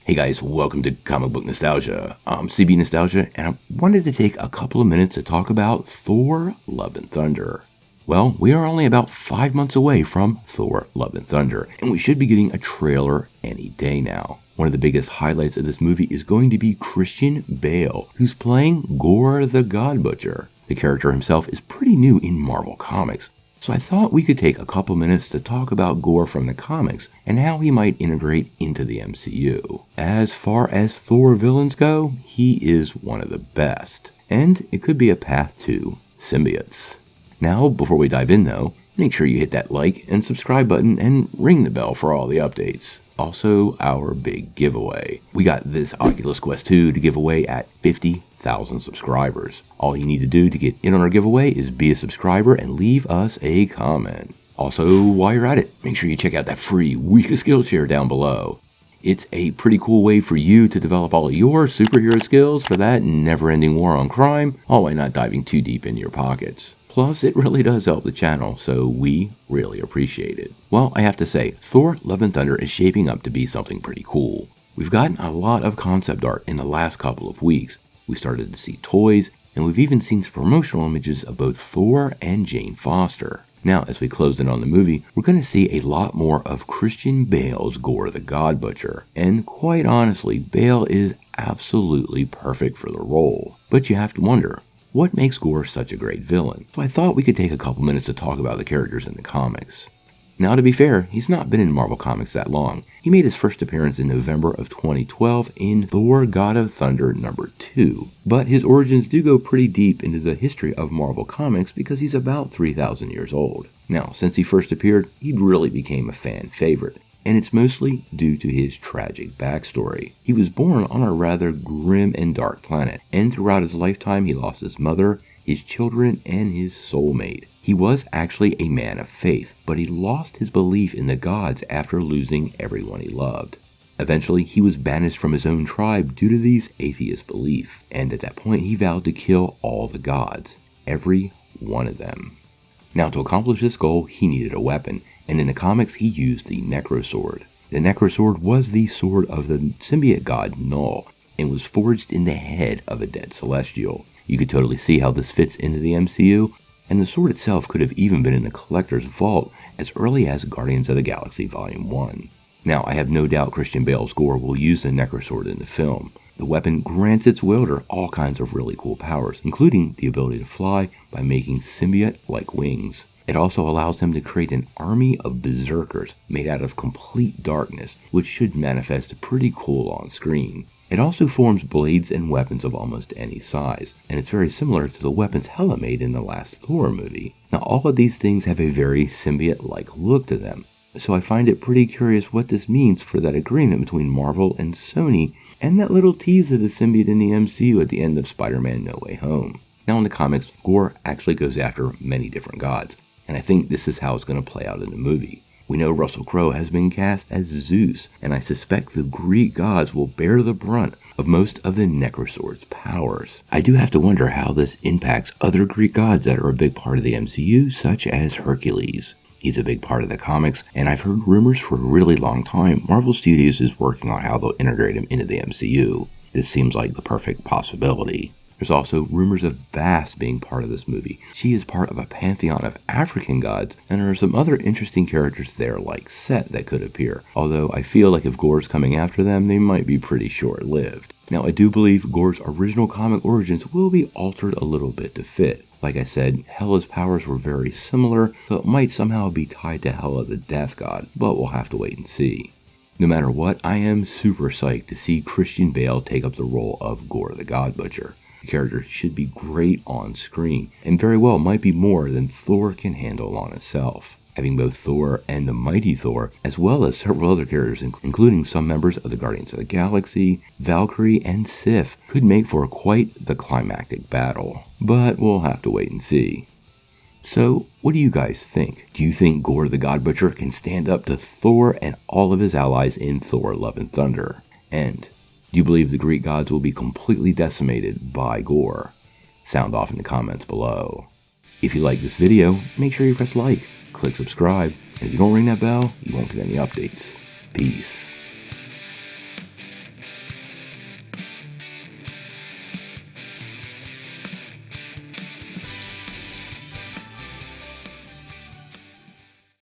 Hey guys, welcome to Comic Book Nostalgia. I'm CB Nostalgia, and I wanted to take a couple of minutes to talk about Thor Love and Thunder. Well, we are only about 5 months away from Thor Love and Thunder, and we should be getting a trailer any day now. One of the biggest highlights of this movie is going to be Christian Bale, who's playing Gorr the God Butcher. The character himself is pretty new in Marvel Comics, so I thought we could take a couple minutes to talk about Gorr from the comics and how he might integrate into the MCU. As far as Thor villains go, he is one of the best, and it could be a path to symbiotes. Now, before we dive in though, make sure you hit that like and subscribe button and ring the bell for all the updates. Also, our big giveaway. We got this Oculus Quest 2 to give away at 50,000 subscribers. All you need to do to get in on our giveaway is be a subscriber and leave us a comment. Also, while you're at it, make sure you check out that free Week of Skillshare down below. It's a pretty cool way for you to develop all of your superhero skills for that never-ending war on crime, all while not diving too deep into your pockets. Plus, it really does help the channel, so we really appreciate it. Well, I have to say, Thor Love and Thunder is shaping up to be something pretty cool. We've gotten a lot of concept art in the last couple of weeks. We started to see toys, and we've even seen some promotional images of both Thor and Jane Foster. Now, as we close in on the movie, we're going to see a lot more of Christian Bale's Gorr the God Butcher. And quite honestly, Bale is absolutely perfect for the role. But you have to wonder, what makes Gorr such a great villain? So I thought we could take a couple minutes to talk about the characters in the comics. Now, to be fair, he's not been in Marvel Comics that long. He made his first appearance in November of 2012 in Thor God of Thunder #2. But his origins do go pretty deep into the history of Marvel Comics because he's about 3,000 years old. Now, since he first appeared, he really became a fan favorite, and it's mostly due to his tragic backstory. He was born on a rather grim and dark planet, and throughout his lifetime he lost his mother, his children, and his soulmate. He was actually a man of faith, but he lost his belief in the gods after losing everyone he loved. Eventually, he was banished from his own tribe due to these atheist beliefs, and at that point he vowed to kill all the gods, every one of them. Now, to accomplish this goal, he needed a weapon, and in the comics he used the Necrosword. The Necrosword was the sword of the symbiote god Null, and was forged in the head of a dead celestial. You could totally see how this fits into the MCU, and the sword itself could have even been in the collector's vault as early as Guardians of the Galaxy Volume 1. Now, I have no doubt Christian Bale's Gorr will use the Necrosword in the film. The weapon grants its wielder all kinds of really cool powers, including the ability to fly by making symbiote-like wings. It also allows him to create an army of berserkers made out of complete darkness, which should manifest pretty cool on screen. It also forms blades and weapons of almost any size, and it's very similar to the weapons Hela made in the last Thor movie. Now, all of these things have a very symbiote-like look to them, so I find it pretty curious what this means for that agreement between Marvel and Sony, and that little tease of the symbiote in the MCU at the end of Spider-Man No Way Home. Now, in the comics, Gorr actually goes after many different gods, and I think this is how it's going to play out in the movie. We know Russell Crowe has been cast as Zeus, and I suspect the Greek gods will bear the brunt of most of the Necrosword's powers. I do have to wonder how this impacts other Greek gods that are a big part of the MCU, such as Hercules. He's a big part of the comics, and I've heard rumors for a really long time Marvel Studios is working on how they'll integrate him into the MCU. This seems like the perfect possibility. There's also rumors of Bass being part of this movie. She is part of a pantheon of African gods, and there are some other interesting characters there like Set that could appear, although I feel like if Gorr's coming after them, they might be pretty short-lived. Now, I do believe Gorr's original comic origins will be altered a little bit to fit. Like I said, Hela's powers were very similar, so it might somehow be tied to Hela the Death God, but we'll have to wait and see. No matter what, I am super psyched to see Christian Bale take up the role of Gorr the God Butcher. The character should be great on screen, and very well might be more than Thor can handle on itself. Having both Thor and the Mighty Thor, as well as several other characters, including some members of the Guardians of the Galaxy, Valkyrie, and Sif, could make for quite the climactic battle. But we'll have to wait and see. So, what do you guys think? Do you think Gorr the God Butcher can stand up to Thor and all of his allies in Thor Love and Thunder? And do you believe the Greek gods will be completely decimated by Gorr? Sound off in the comments below. If you like this video, make sure you press like, click subscribe, and if you don't ring that bell, you won't get any updates. Peace.